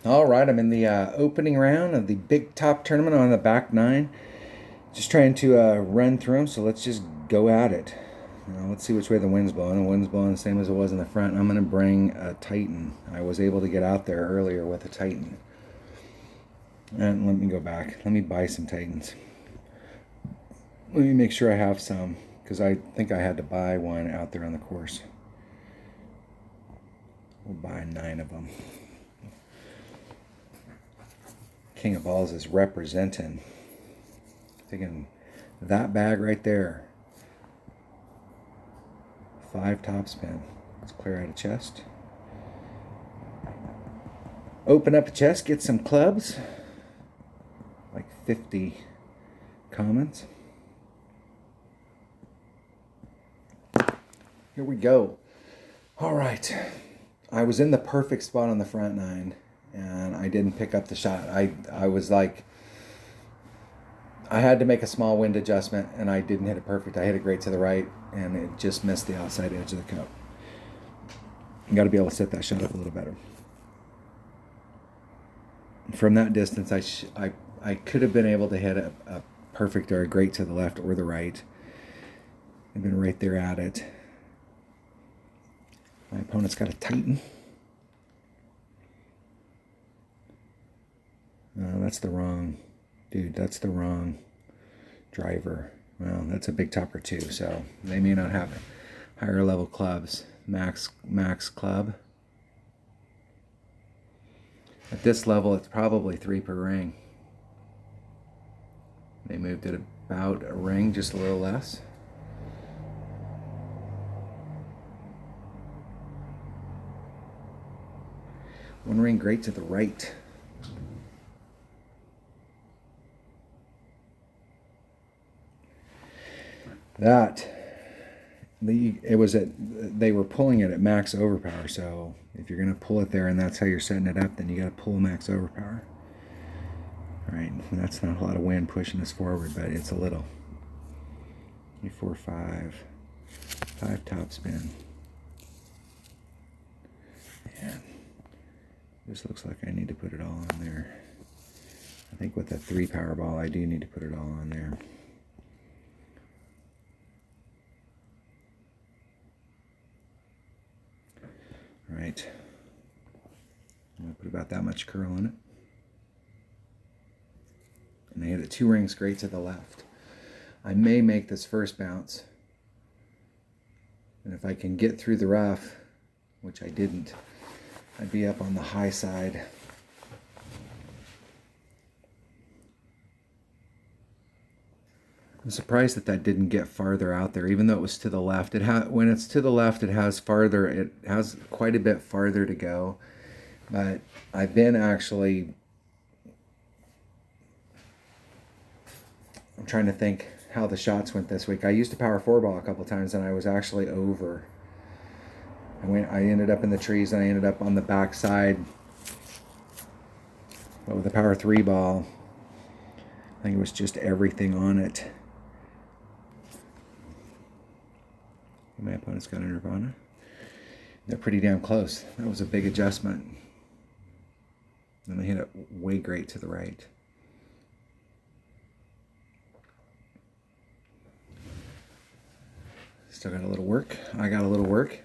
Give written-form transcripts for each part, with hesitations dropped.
All right, I'm in the opening round of the Big Top tournament on the back nine. Just trying to run through them, so let's just go at it. Let's see which way the wind's blowing. The wind's blowing the same as it was in the front. I'm going to bring a Titan. I was able to get out there earlier with a Titan. And let me go back. Let me buy some Titans. Let me make sure I have some, because I think I had to buy one out there on the course. We'll buy 9 of them. King of Balls is representing. Thinking that bag right there. 5 top spin. Let's clear out a chest. Open up a chest, get some clubs. Like 50 commons. Here we go. All right. I was in the perfect spot on the front nine, and I didn't pick up the shot. I was like, I had to make a small wind adjustment, and I didn't hit it perfect. I hit it great to the right, and it just missed the outside edge of the cup. You got to be able to set that shot up a little better. From that distance, I could have been able to hit a perfect or a great to the left or the right. I've been right there at it. My opponent's got a Titan. No, that's the wrong, dude, that's the wrong driver. Well, that's a big topper too, so they may not have higher level clubs. Max club. At this level, it's probably 3 per ring. They moved it about a ring, just a little less. One ring great to the right. They were pulling it at max overpower, so if you're going to pull it there and that's how you're setting it up, then you got to pull max overpower. All right, that's not a lot of wind pushing us forward, but it's a little. 4, 5 top spin. Man, this looks like I need to put it all on there. I think with that 3 Powerball, I do need to put it all on there. All right, I'm going to put about that much curl in it. And I hit it 2 rings great to the left. I may make this first bounce. And if I can get through the rough, which I didn't, I'd be up on the high side. I'm surprised that didn't get farther out there, even though it was to the left. When it's to the left, it has quite a bit farther to go. But I've been actually, I'm trying to think how the shots went this week. I used a power 4 ball a couple times, and I was actually over. I ended up in the trees, and I ended up on the back side. But with a power 3 ball, I think it was just everything on it. My opponent's got a Nirvana. They're pretty damn close. That was a big adjustment. And they hit it way great to the right. Still got a little work. I got a little work.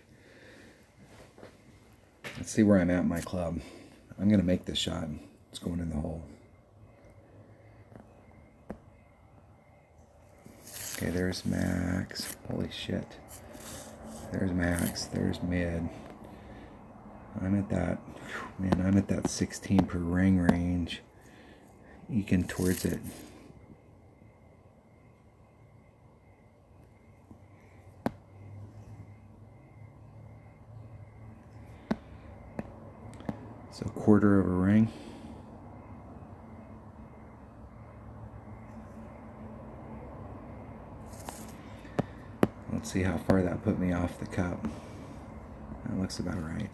Let's see where I'm at in my club. I'm going to make this shot. It's going in the hole. Okay, there's max. Holy shit. There's max. There's mid. I'm at that 16 per ring range. Eking towards it. So 1/4 of a ring. Let's see how far that put me off the cup. That looks about right.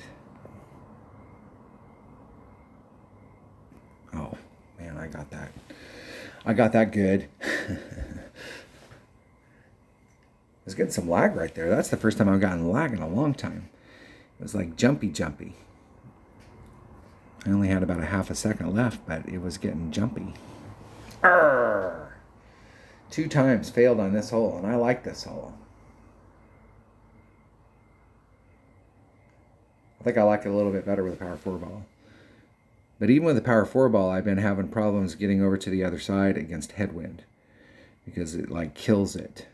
Oh, man, I got that. I got that good. was getting some lag right there. That's the first time I've gotten lag in a long time. It was like jumpy. I only had about a half a second left, but it was getting jumpy. Arrgh! 2 times failed on this hole, and I like this hole. I think I like it a little bit better with a power 4 ball. But even with the power 4 ball, I've been having problems getting over to the other side against headwind because it like kills it.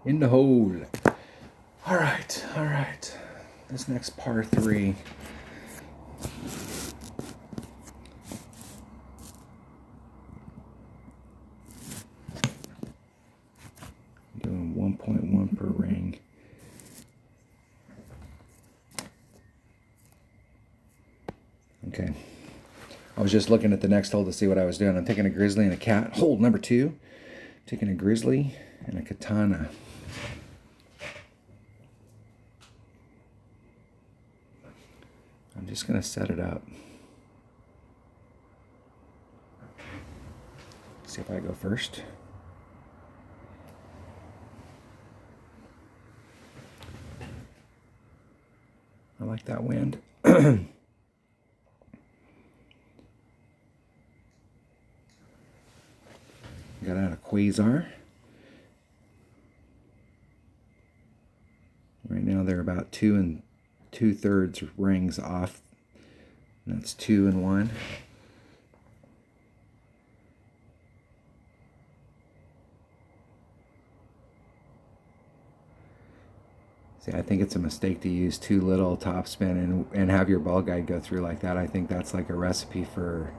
In the hole. All right. This next par 3. Doing 1.1 per ring. Okay. I was just looking at the next hole to see what I was doing. I'm taking a grizzly and a cat. Hole number 2. Taking a grizzly and a katana. I'm just going to set it up. See if I go first. I like that wind. Got out a quasar. Right now they're about 2 2/3 rings off. That's 2 and 1. See, I think it's a mistake to use too little topspin and have your ball guide go through like that. I think that's like a recipe for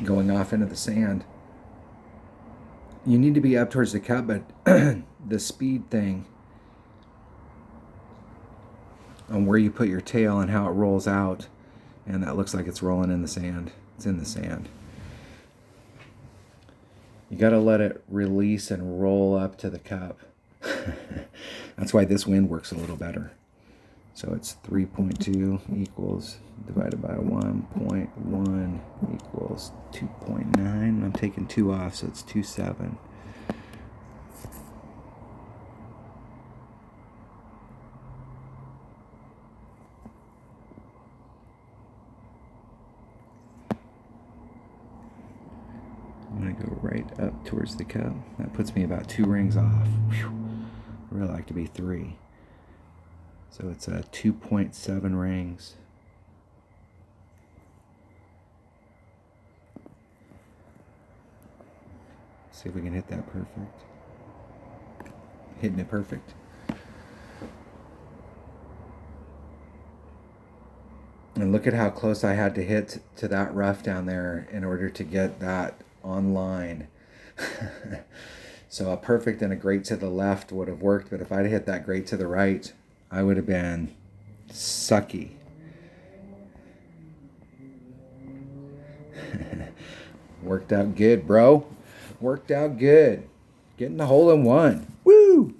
going off into the sand. You need to be up towards the cup, but the speed thing on where you put your tail and how it rolls out, and that looks like it's rolling in the sand. It's in the sand. You got to let it release and roll up to the cup. That's why this wind works a little better. So it's 3.2 equals divided by 1.1 equals 2.9. I'm taking 2 off, so it's 2.7. I'm going to go right up towards the cup. That puts me about 2 rings off. Whew. I really like to be 3. So it's 2.7 rings. See if we can hit that perfect. Hitting it perfect. And look at how close I had to hit to that rough down there in order to get that on line. So a perfect and a great to the left would have worked, but if I'd hit that great to the right, I would have been sucky. Worked out good, bro. Worked out good. Getting the hole in 1. Woo!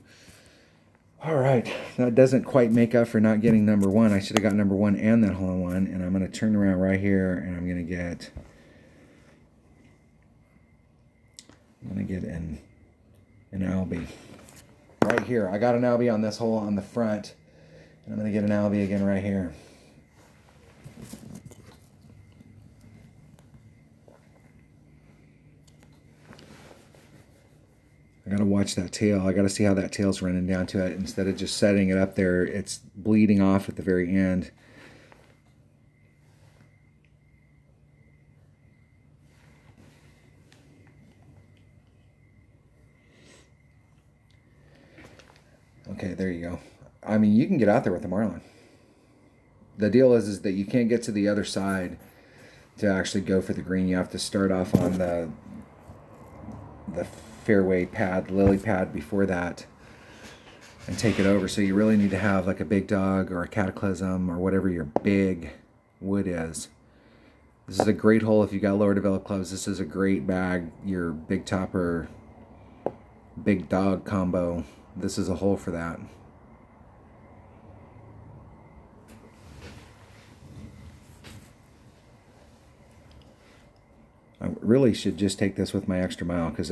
All right. That doesn't quite make up for not getting number 1. I should have got number 1 and that hole in 1. And I'm going to turn around right here, and I'm going to get an Albie. Right here. I got an Albie on this hole on the front. And I'm going to get an Albie again right here. I got to watch that tail. I got to see how that tail's running down to it. Instead of just setting it up there, it's bleeding off at the very end. Okay, there you go. I mean, you can get out there with the Marlin. The deal is that you can't get to the other side to actually go for the green. You have to start off on the fairway pad, lily pad before that, and take it over. So you really need to have like a big dog or a cataclysm or whatever your big wood is. This is a great hole if you got lower developed clubs. This is a great bag, your big topper, big dog combo. This is a hole for that. I really should just take this with my extra mile because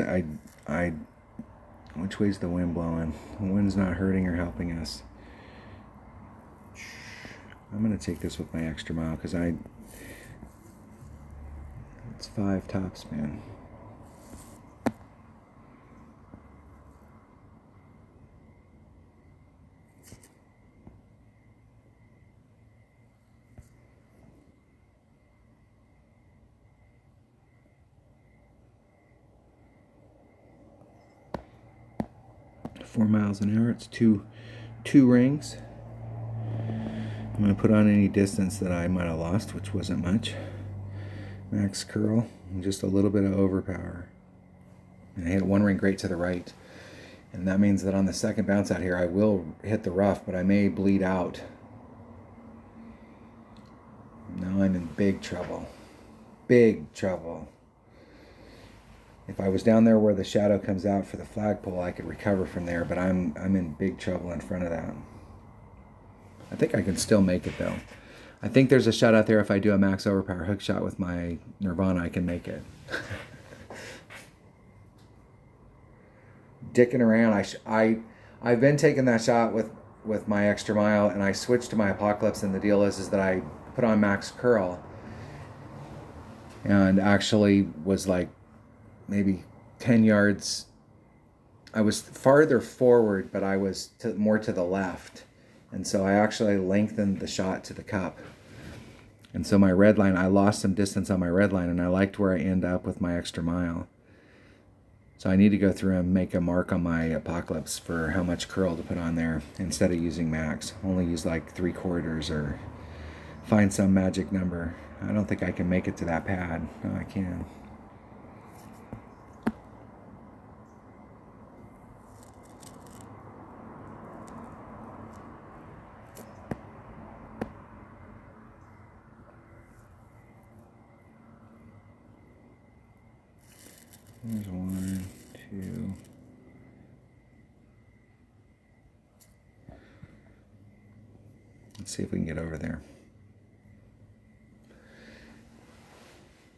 which way's the wind blowing? The wind's not hurting or helping us. I'm going to take this with my extra mile because it's 5 tops, man. Four miles an hour. It's two rings. I'm going to put on any distance that I might have lost, which wasn't much. Max curl, and just a little bit of overpower. And I hit 1 ring great to the right. And that means that on the second bounce out here, I will hit the rough, but I may bleed out. Now I'm in big trouble. Big trouble. If I was down there where the shadow comes out for the flagpole, I could recover from there, but I'm in big trouble in front of that. I think I can still make it, though. I think there's a shot out there if I do a max overpower hook shot with my Nirvana, I can make it. Dicking around. I've been taking that shot with my extra mile, and I switched to my Apocalypse, and the deal is that I put on max curl and actually was like maybe 10 yards. I was farther forward, but I was more to the left. And so I actually lengthened the shot to the cup. And so my red line, I lost some distance on my red line, and I liked where I end up with my extra mile. So I need to go through and make a mark on my Apocalypse for how much curl to put on there instead of using max. Only use like 3/4 or find some magic number. I don't think I can make it to that pad. No, I can. There's 1, 2. Let's see if we can get over there.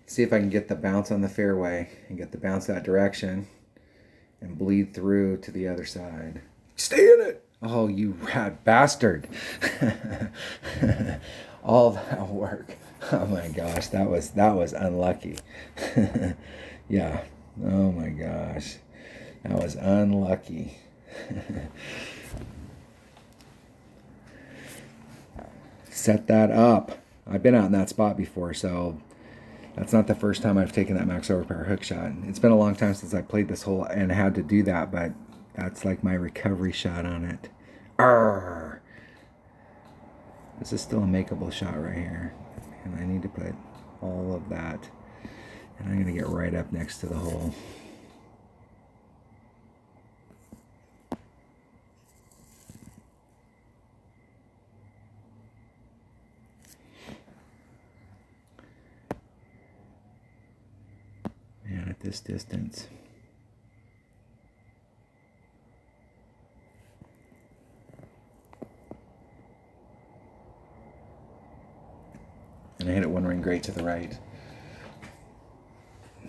See if I can get the bounce on the fairway and get the bounce that direction and bleed through to the other side. Stay in it! Oh, you rat bastard. All that work. Oh my gosh, that was unlucky. Yeah. Oh my gosh. That was unlucky. Set that up. I've been out in that spot before, so that's not the first time I've taken that max overpower hook shot. It's been a long time since I played this hole and had to do that, but that's like my recovery shot on it. Arrgh. This is still a makeable shot right here. And I need to put all of that. And I'm going to get right up next to the hole. Man, at this distance. And I hit it 1 ring great to the right.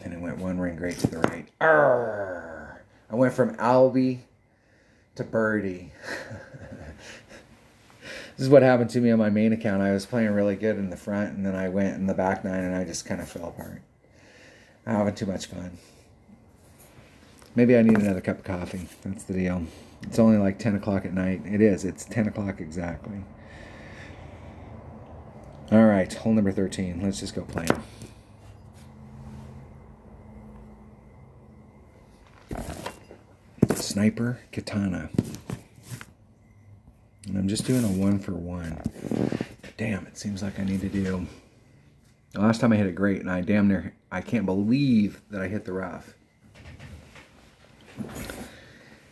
And it went 1 ring great to the right. Arrgh! I went from Albie to birdie. This is what happened to me on my main account. I was playing really good in the front, and then I went in the back 9, and I just kind of fell apart. I'm having too much fun. Maybe I need another cup of coffee. That's the deal. It's only like 10 o'clock at night. It is. It's 10 o'clock exactly. All right, hole number 13. Let's just go play. Sniper Katana. And I'm just doing a 1-for-1. Damn, it seems like I need to do... The last time I hit it great, and I can't believe that I hit the rough.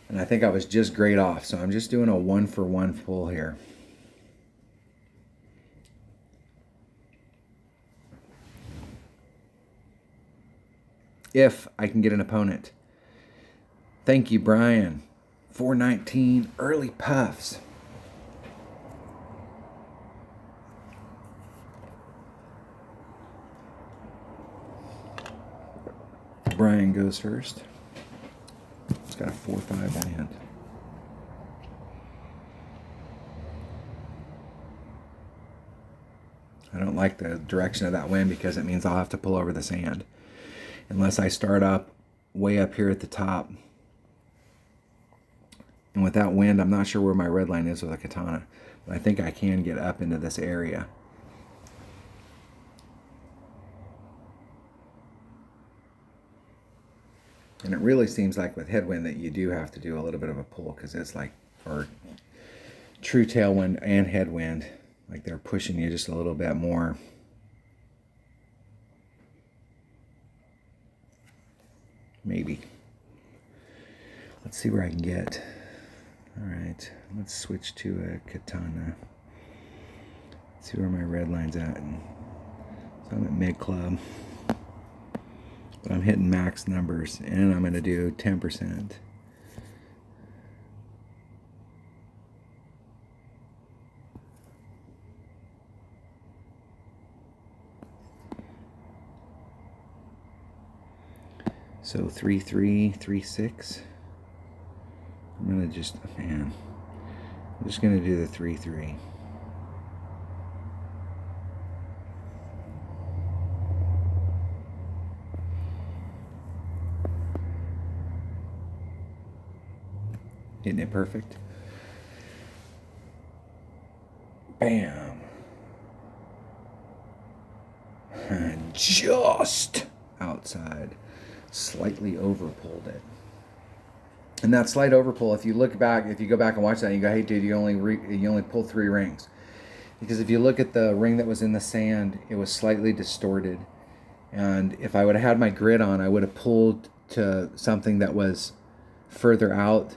And I think I was just great off, so I'm just doing a 1-for-1 pull here. If I can get an opponent. Thank you, Brian. 419 early puffs. Brian goes first. It's got a 4-5 wind. I don't like the direction of that wind because it means I'll have to pull over the sand. Unless I start up way up here at the top. And with that wind, I'm not sure where my red line is with a katana. But I think I can get up into this area. And it really seems like with headwind that you do have to do a little bit of a pull because it's like, or true tailwind and headwind, like they're pushing you just a little bit more. Maybe. Let's see where I can get. All right, let's switch to a katana. Let's see where my red line's at. So I'm at mid club. But I'm hitting max numbers, and I'm going to do 10%. So 3-3, 3-6. I'm going to just, man, I'm just going to do the 3-3. Hitting it perfect. Bam. And just outside. Slightly overpulled it. And that slight overpull, if you look back, if you go back and watch that, and you go, hey dude, you only pulled 3 rings. Because if you look at the ring that was in the sand, it was slightly distorted. And if I would have had my grid on, I would have pulled to something that was further out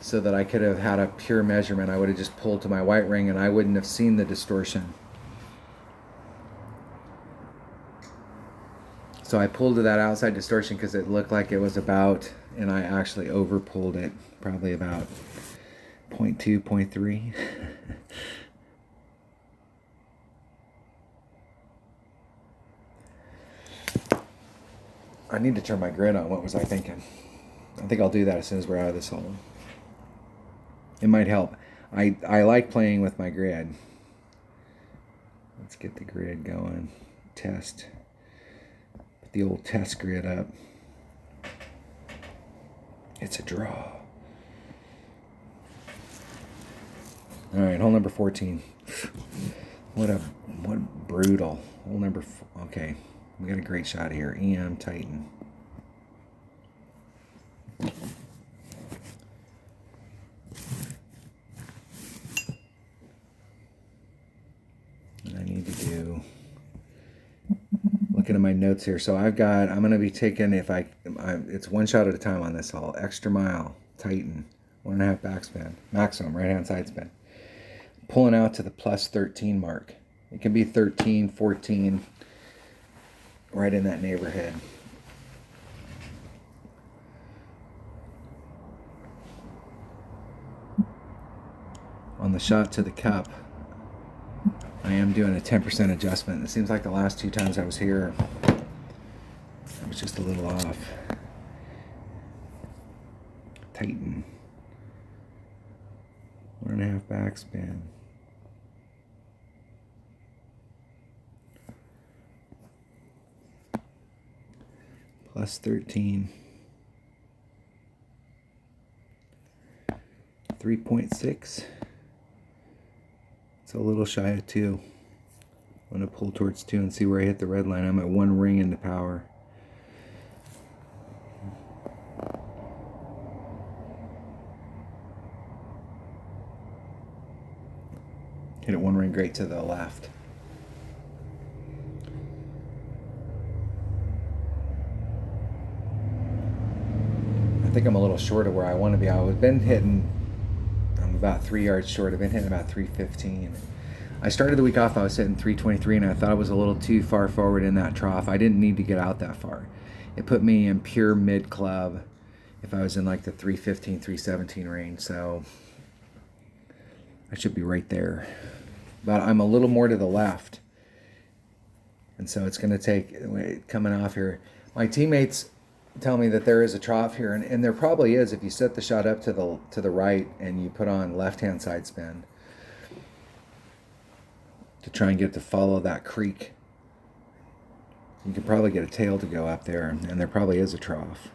so that I could have had a pure measurement. I would have just pulled to my white ring and I wouldn't have seen the distortion. So I pulled to that outside distortion because it looked like it was about, and I actually over pulled it, probably about 0.2, 0.3. I need to turn my grid on. What was I thinking? I think I'll do that as soon as we're out of this hole. It might help. I like playing with my grid. Let's get the grid going. Test. Put the old test grid up. It's a draw. All right, hole number 14. What brutal. Hole number 4. Okay, we got a great shot here. EM Titan. And I need to do, looking at my notes here. So I'm going to be taking, it's one shot at a time on this hole. Extra mile, Titan, 1.5 backspin, maximum right hand side spin. Pulling out to the plus 13 mark. It can be 13, 14, right in that neighborhood. On the shot to the cup, I am doing a 10% adjustment. It seems like the last 2 times I was here, I was just a little off. Titan. 1.5 backspin. Plus 13. 3.6. It's a little shy of 2. I'm going to pull towards 2 and see where I hit the red line. I'm at 1 ring into power. Hit it 1 ring great to the left. I think I'm a little short of where I want to be. I've been hitting, I'm about 3 yards short. I've been hitting about 315. I started the week off, I was hitting 323, and I thought I was a little too far forward in that trough. I didn't need to get out that far. It put me in pure mid club if I was in like the 315, 317 range. So I should be right there. But I'm a little more to the left. And so it's going to take, coming off here, my teammates tell me that there is a trough here, and there probably is if you set the shot up to the right and you put on left-hand side spin to try and get it to follow that creek. You can probably get a tail to go up there, and there probably is a trough.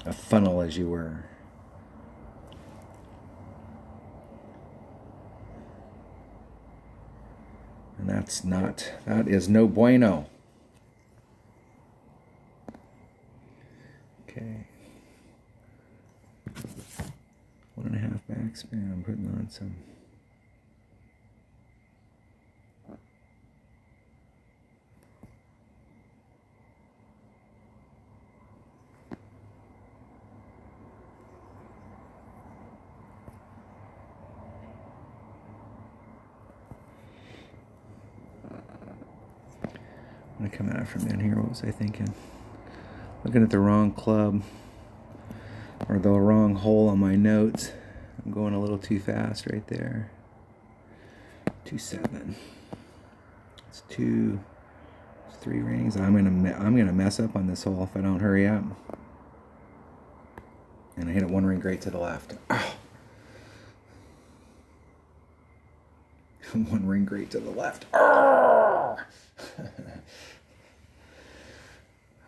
A funnel, as you were. And that is no bueno. Okay. 1.5 backspin. I'm putting on some. I'm gonna come at it from in here. What was I thinking? Looking at the wrong club or the wrong hole on my notes. I'm going a little too fast right there. 2-7. It's 2. It's 3 rings. I'm gonna mess up on this hole if I don't hurry up. And I hit it 1 ring great to the left. Oh. 1 ring great to the left. Oh.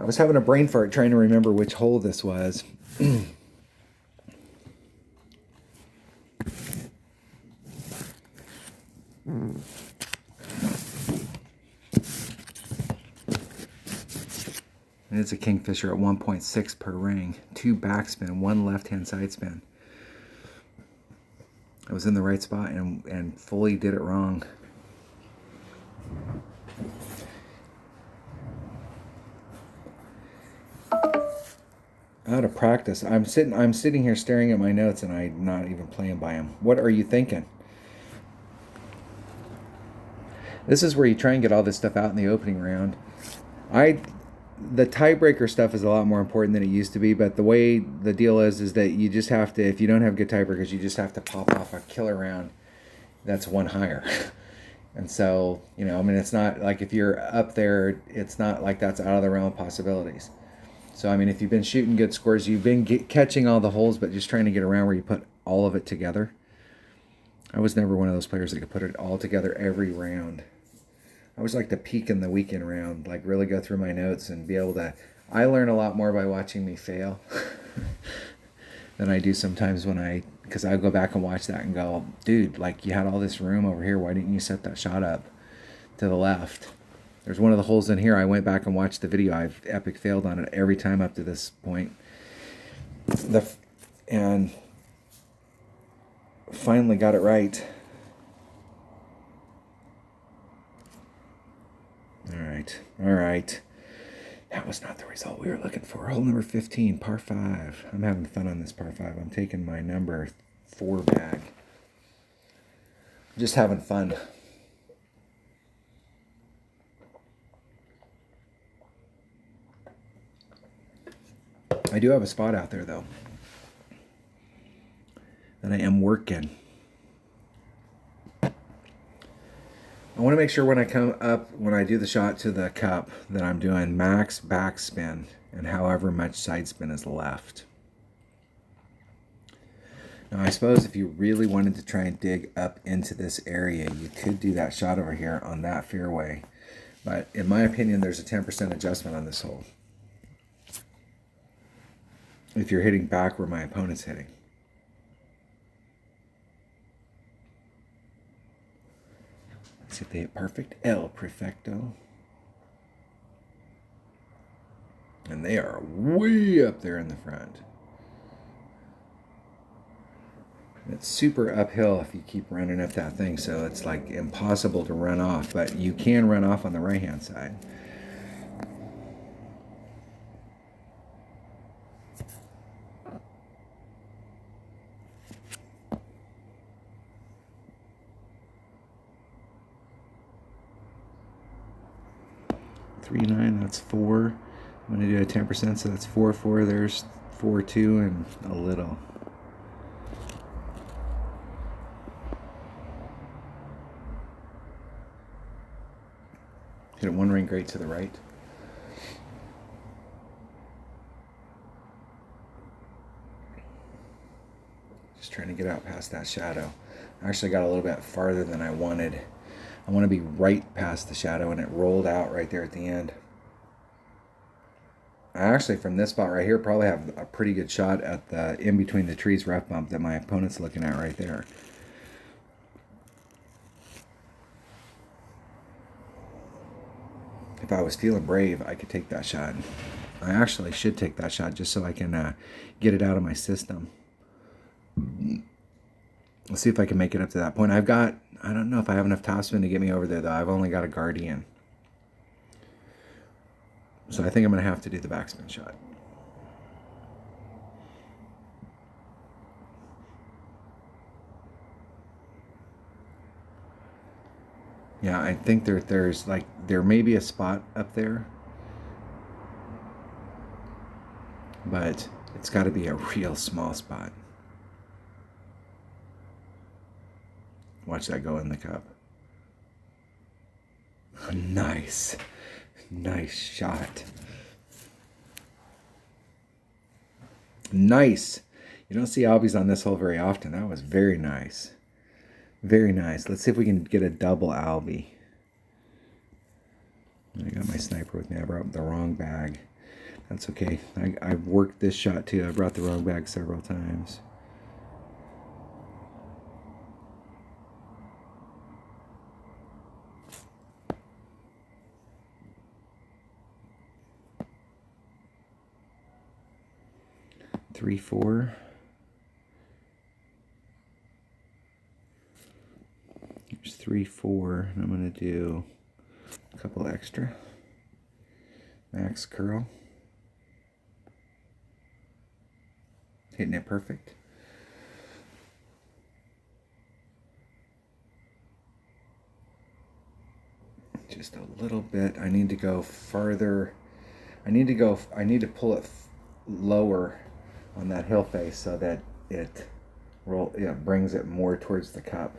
I was having a brain fart trying to remember which hole this was. And it's a kingfisher at 1.6 per ring. 2 backspin, 1 left-hand side spin. I was in the right spot and fully did it wrong. Out of practice. I'm sitting here staring at my notes and I'm not even playing by them. What are you thinking? This is where you try and get all this stuff out in the opening round. The tiebreaker stuff is a lot more important than it used to be, but the way the deal is that you just have to, if you don't have good tiebreakers, you just have to pop off a killer round that's 1 higher. And so, you know, I mean, it's not like if you're up there, it's not like that's out of the realm of possibilities. So, I mean, if you've been shooting good scores, you've been catching all the holes, but just trying to get around where you put all of it together. I was never one of those players that could put it all together every round. I always like to peek in the weekend round, like really go through my notes and be able to. I learn a lot more by watching me fail than I do sometimes because I go back and watch that and go, dude, like you had all this room over here. Why didn't you set that shot up to the left? There's one of the holes in here. I went back and watched the video. I've epic failed on it every time up to this point. And finally got it right. All right. That was not the result we were looking for. Hole number 15, par 5. I'm having fun on this par 5. I'm taking my number 4 bag. Just having fun. I do have a spot out there, though, that I am working. I want to make sure when I come up, when I do the shot to the cup, that I'm doing max backspin and however much side spin is left. Now, I suppose if you really wanted to try and dig up into this area, you could do that shot over here on that fairway. But in my opinion, there's a 10% adjustment on this hole. If you're hitting back where my opponent's hitting. Let's see if they hit perfect. El Perfecto. And they are way up there in the front. It's super uphill if you keep running up that thing, so it's like impossible to run off, but you can run off on the right-hand side. Three, 9, that's 4. I'm going to do a 10%, so that's 4, 4. There's 4, 2, and a little. Hit it 1 ring great to the right. Just trying to get out past that shadow. I actually got a little bit farther than I wanted. I want to be right past the shadow, and it rolled out right there at the end. I actually, from this spot right here, probably have a pretty good shot at the in between the trees rough bump that my opponent's looking at right there. If I was feeling brave, I could take that shot. I actually should take that shot just so I can get it out of my system. Let's see if I can make it up to that point. I don't know if I have enough topspin to get me over there, though. I've only got a Guardian. So I think I'm going to have to do the backspin shot. Yeah, I think there may be a spot up there, but it's got to be a real small spot. Watch that go in the cup. Nice. Nice shot. Nice. You don't see albies on this hole very often. That was very nice. Very nice. Let's see if we can get a double albie. I got my sniper with me. I brought the wrong bag. That's okay. I've worked this shot too. I brought the wrong bag several times. Three, four. Here's 3, 4. And I'm going to do a couple extra. Max curl. Hitting it perfect. Just a little bit. I need to go farther. I need to pull it lower on that hill face so that it brings it more towards the cup.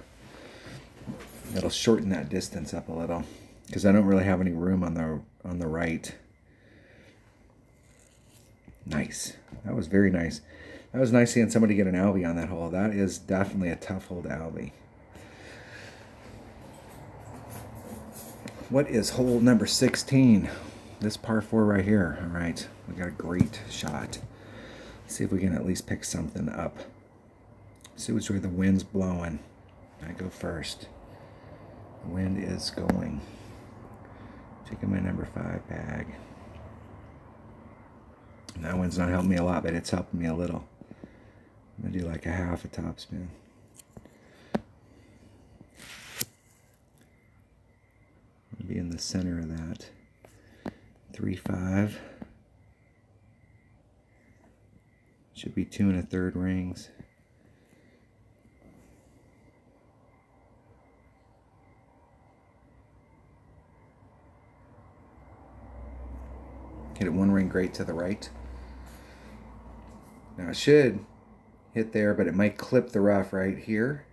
It'll shorten that distance up a little because I don't really have any room on the right. Nice. That was very nice. That was nice seeing somebody get an albie on that hole. That is definitely a tough hole to albie. What is hole number 16? This par 4 right here. All right, we got a great shot. Let's see if we can at least pick something up. See which way the wind's blowing. I go first. The wind is going. Taking my number 5 bag. And that one's not helping me a lot, but it's helping me a little. I'm gonna do like a half a topspin. I'll be in the center of that. 3, 5. Should be 2 1/3 rings. Hit it 1 ring great to the right. Now it should hit there, but it might clip the rough right here.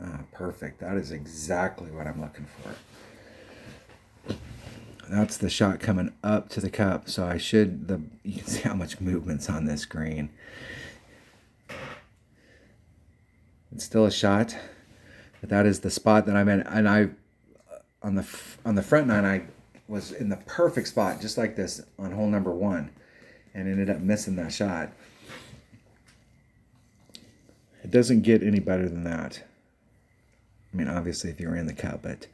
Ah, perfect. That is exactly what I'm looking for. That's the shot coming up to the cup, so I should, you can see how much movement's on this green. It's still a shot, but that is the spot that I'm in. And on the front nine, I was in the perfect spot, just like this on hole number 1, and ended up missing that shot. It doesn't get any better than that. I mean, obviously, if you're in the cup, but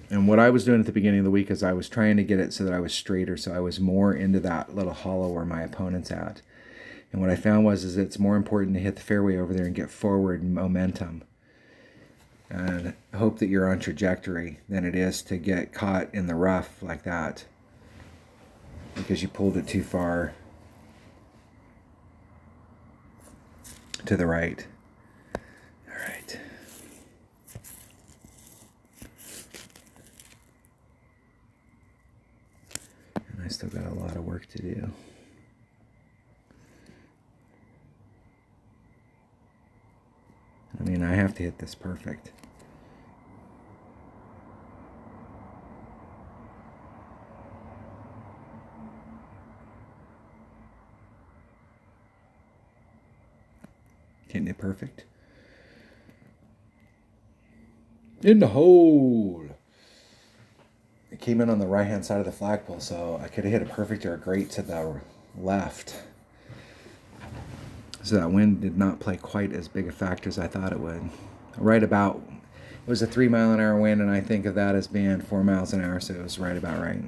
and what I was doing at the beginning of the week is I was trying to get it so that I was straighter, so I was more into that little hollow where my opponent's at. And what I found is it's more important to hit the fairway over there and get forward momentum and hope that you're on trajectory than it is to get caught in the rough like that because you pulled it too far to the right. All right. And I still got a lot of work to do. I mean, I have to hit this perfect. Hitting it perfect. In the hole. It came in on the right-hand side of the flagpole, so I could have hit a perfect or a great to the left. So that wind did not play quite as big a factor as I thought it would. Right about, it was a 3 mile an hour wind, and I think of that as being 4 miles an hour, so it was right about right.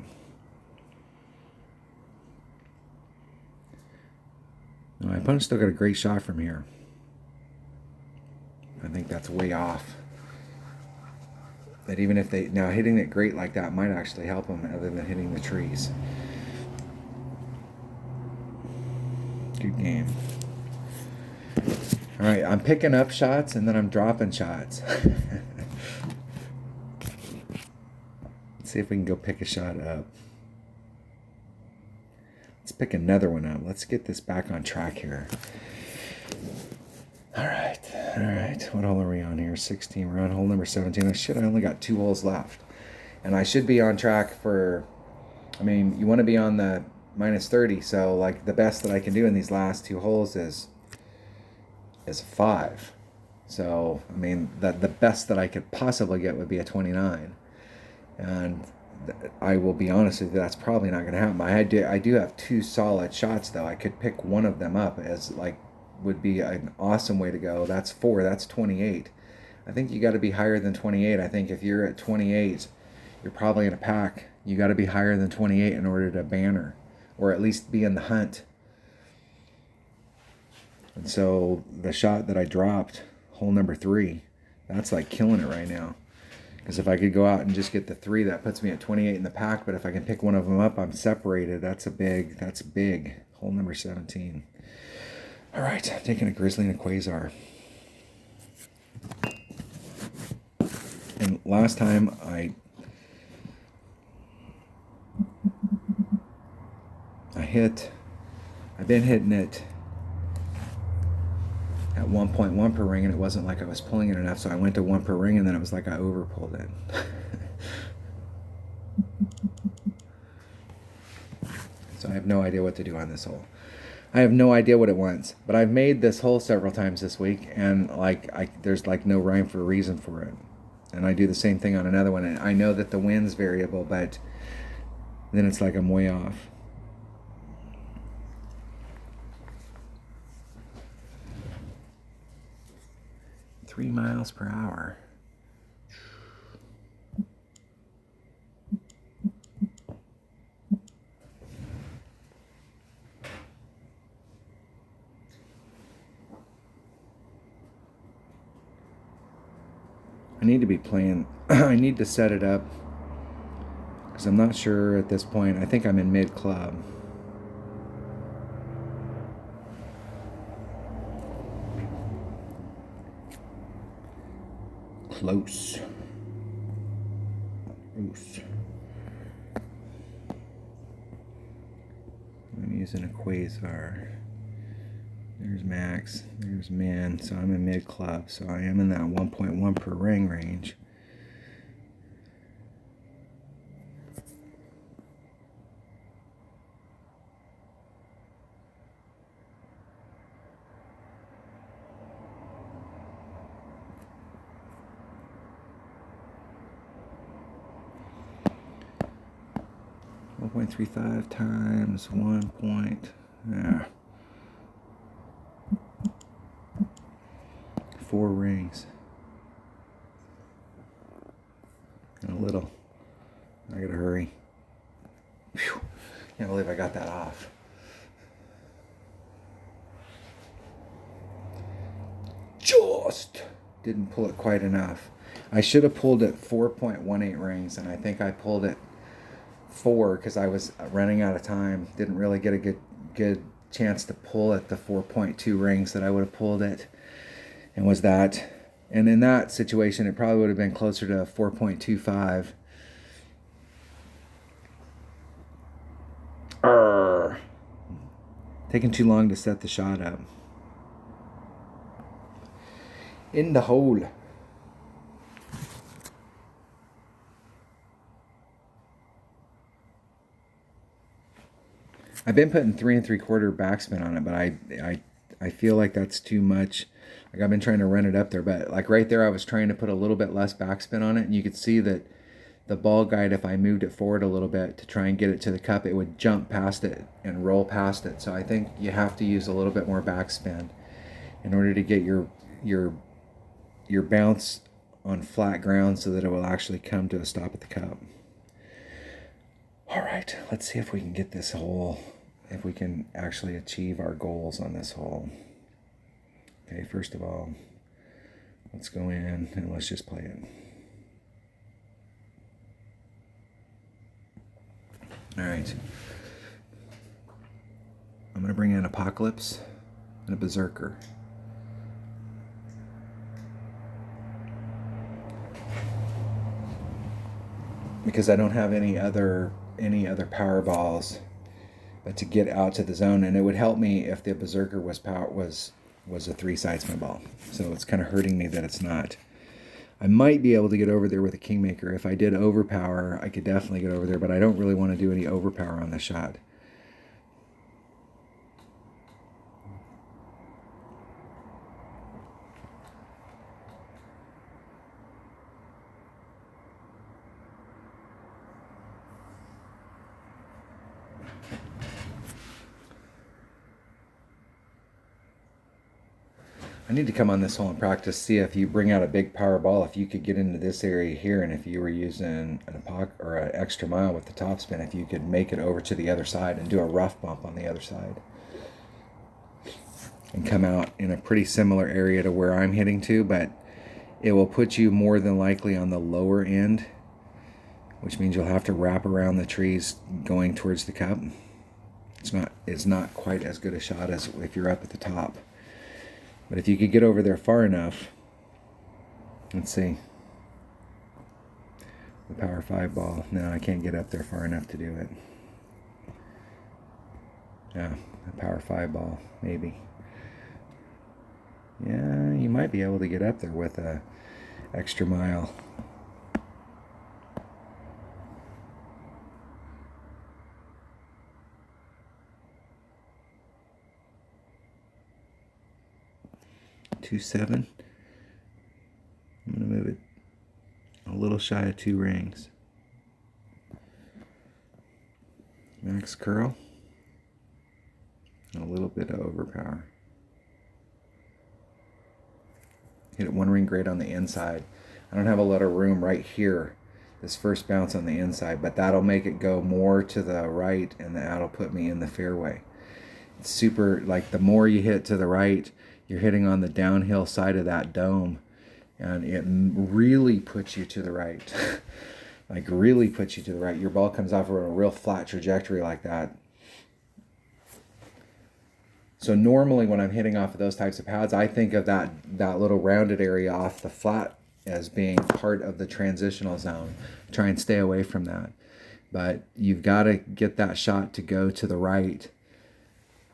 My opponent still got a great shot from here. I think that's way off. That even if they, now hitting it great like that might actually help them other than hitting the trees. Good game. All right, I'm picking up shots and then I'm dropping shots. Let's see if we can go pick a shot up. Let's pick another one up. Let's get this back on track here. All right. What hole are we on here? 16. We're on hole number 17. Oh shit, I only got 2 holes left. And I should be on track for, I mean, you want to be on the minus 30. So like the best that I can do in these last 2 holes is 5. So, I mean, the best that I could possibly get would be a 29. And I will be honest with you, that's probably not going to happen. I do have 2 solid shots, though. I could pick one of them up as, like, would be an awesome way to go. That's 4. That's 28. I think you got to be higher than 28. I think if you're at 28, you're probably in a pack. You got to be higher than 28 in order to banner, or at least be in the hunt. And so the shot that I dropped, hole number 3, that's like killing it right now. Because if I could go out and just get the 3, that puts me at 28 in the pack. But if I can pick one of them up, I'm separated. That's big. Hole number 17. All right, I'm taking a Grizzly and a Quasar. And last time I've been hitting it at 1.1 per ring, and it wasn't like I was pulling it enough, so I went to 1 per ring, and then it was like I over pulled it. So I have no idea what to do on this hole. I have no idea what it wants, but I've made this hole several times this week, and there's like no rhyme for reason for it. And I do the same thing on another one, and I know that the wind's variable, but then it's like I'm way off. 3 miles per hour. I need to be playing, I need to set it up, because I'm not sure at this point. I think I'm in mid-club. Close. Oof. I'm using a Quasar. There's max, there's min, so I'm in mid-club, so I am in that 1.1 per ring range. .35 times 1 point, 4 rings. And a little. I gotta hurry. Whew. Can't believe I got that off. Just didn't pull it quite enough. I should have pulled it 4.18 rings, and I think I pulled it 4 because I was running out of time. Didn't really get a good chance to pull at the 4.2 rings that I would have pulled it. And was that, and in that situation, it probably would have been closer to 4.25. Taking too long to set the shot up. In the hole. I've been putting 3 3/4 backspin on it, but I feel like that's too much. Like I've been trying to run it up there, but like right there I was trying to put a little bit less backspin on it, and you could see that the ball guide, if I moved it forward a little bit to try and get it to the cup, it would jump past it and roll past it. So I think you have to use a little bit more backspin in order to get your bounce on flat ground so that it will actually come to a stop at the cup. All right, let's see if we can get this hole, if we can actually achieve our goals on this hole. Okay, first of all, let's go in and let's just play it. All right, I'm going to bring in Apocalypse and a Berserker. Because I don't have any other power balls but to get out to the zone, and it would help me if the Berserker was a 3-sidesman ball. So it's kind of hurting me that it's not. I might be able to get over there with a Kingmaker. If I did overpower, I could definitely get over there, but I don't really want to do any overpower on the shot. I need to come on this hole and practice, see if you bring out a big power ball, if you could get into this area here, and if you were using an extra mile with the topspin, if you could make it over to the other side and do a rough bump on the other side. And come out in a pretty similar area to where I'm hitting to, but it will put you more than likely on the lower end, which means you'll have to wrap around the trees going towards the cup. It's not quite as good a shot as if you're up at the top. But if you could get over there far enough, let's see, the power 5 ball. No, I can't get up there far enough to do it. Yeah, the power 5 ball, maybe. Yeah, you might be able to get up there with a extra mile. $2.7. I'm going to move it a little shy of 2 rings. Max curl. And a little bit of overpower. Hit it 1 ring great on the inside. I don't have a lot of room right here, this first bounce on the inside, but that'll make it go more to the right, and that'll put me in the fairway. It's super, like the more you hit to the right, you're hitting on the downhill side of that dome, and it really puts you to the right. Like really puts you to the right. Your ball comes off of a real flat trajectory like that. So normally when I'm hitting off of those types of pads, I think of that little rounded area off the flat as being part of the transitional zone. Try and stay away from that. But you've got to get that shot to go to the right,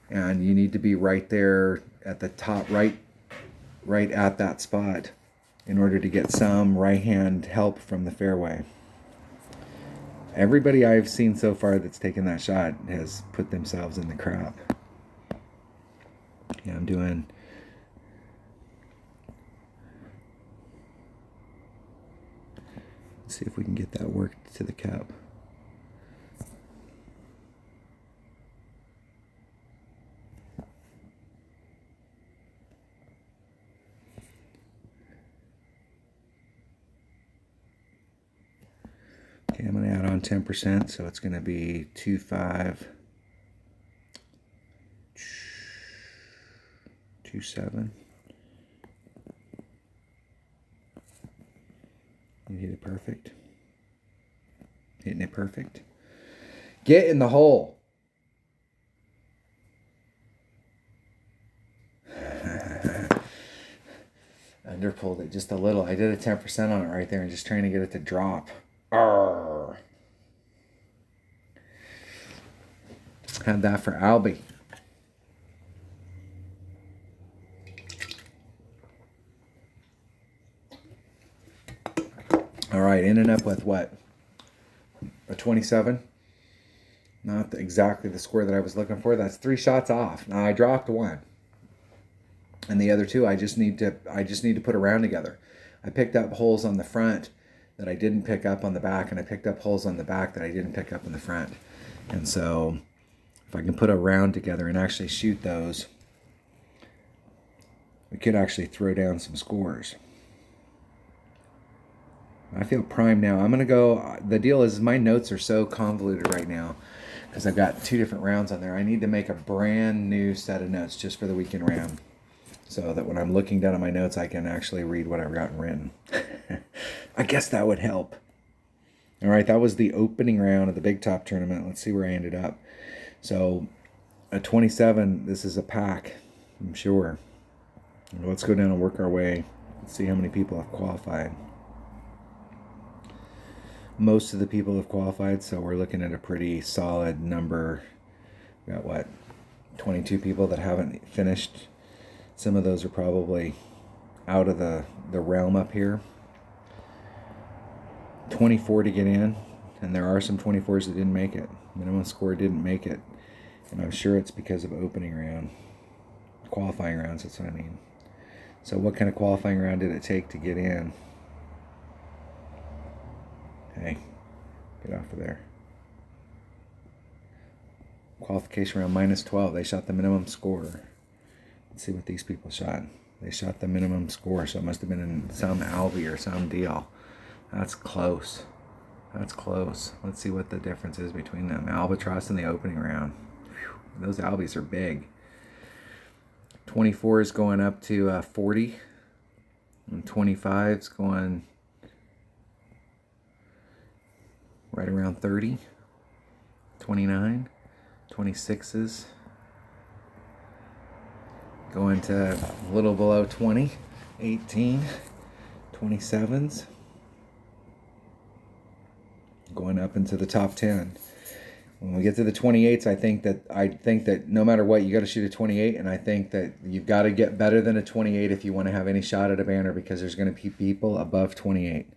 and you need to be right there at the top, right at that spot, in order to get some right hand help from the fairway. Everybody I've seen so far that's taken that shot has put themselves in the crap. Yeah, I'm doing. Let's see if we can get that worked to the cup. Okay, I'm going to add on 10%, so it's going to be 2.5, 2.7. You hit it perfect. Hitting it perfect. Get in the hole. Underpulled it just a little. I did a 10% on it right there and just trying to get it to drop. Arrgh. Had that for Albie. All right, ending up with what? A 27? Not exactly the score that I was looking for. That's 3 shots off. Now I dropped 1. And the other two, I just need to put a round together. I picked up holes on the front that I didn't pick up on the back, and I picked up holes on the back that I didn't pick up in the front. And so if I can put a round together and actually shoot those, we could actually throw down some scores. I feel primed now. I'm going to go. The deal is my notes are so convoluted right now because I've got 2 different rounds on there. I need to make a brand new set of notes just for the weekend round so that when I'm looking down at my notes, I can actually read what I've got written. I guess that would help. All right, that was the opening round of the Big Top tournament. Let's see where I ended up. So at 27, this is a pack, I'm sure. Let's go down and work our way. Let's see how many people have qualified. Most of the people have qualified, so we're looking at a pretty solid number. We got what, 22 people that haven't finished. Some of those are probably out of the realm up here. 24 to get in, and there are some 24s that didn't make it. Minimum score didn't make it, and I'm sure it's because of opening round. Qualifying rounds, that's what I mean. So what kind of qualifying round did it take to get in? Hey, get off of there. Qualification round -12. They shot the minimum score. Let's see what these people shot. They shot the minimum score, so it must have been in some Albie or some deal. That's close. That's close. Let's see what the difference is between them. Albatross in the opening round. Whew, those Albies are big. 24 is going up to 40. And 25 is going right around 30. 29. 26s going to a little below 20. 18. 27s going up into the top 10. When we get to the 28s, I think that no matter what, you got to shoot a 28, and I think that you've got to get better than a 28 if you want to have any shot at a banner, because there's going to be people above 28.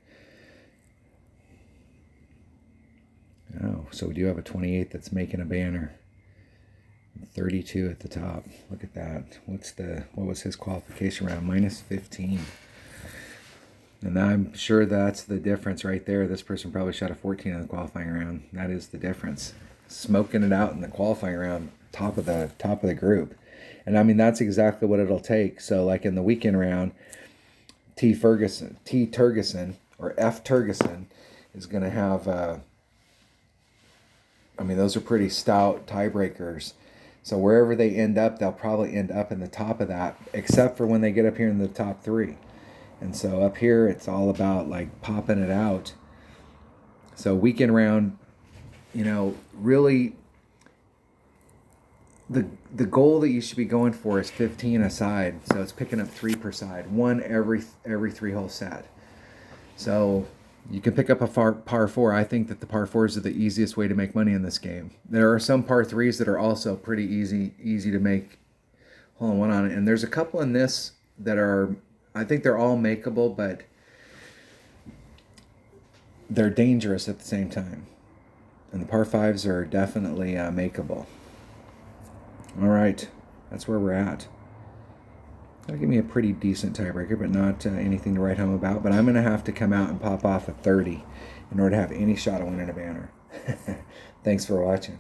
Oh, so we do have a 28 that's making a banner. 32 at the top. Look at that. What was his qualification round? -15. And I'm sure that's the difference right there. This person probably shot a 14 in the qualifying round. That is the difference. Smoking it out in the qualifying round, top of the group. And I mean, that's exactly what it'll take. So like in the weekend round, T. Turgeson, or F. Turgeson, is going to have, I mean, those are pretty stout tiebreakers. So wherever they end up, they'll probably end up in the top of that, except for when they get up here in the top 3. And so up here, it's all about like popping it out. So weekend round, you know, really the goal that you should be going for is 15 a side. So it's picking up 3 per side, 1 every 3-hole set. So you can pick up a par 4. I think that the par 4s are the easiest way to make money in this game. There are some par 3s that are also pretty easy to make hole in one on it. And there's a couple in this that are, I think they're all makeable, but they're dangerous at the same time. And the par 5s are definitely makeable. All right, that's where we're at. That'll give me a pretty decent tiebreaker, but not anything to write home about. But I'm going to have to come out and pop off a 30 in order to have any shot of winning a banner. Thanks for watching.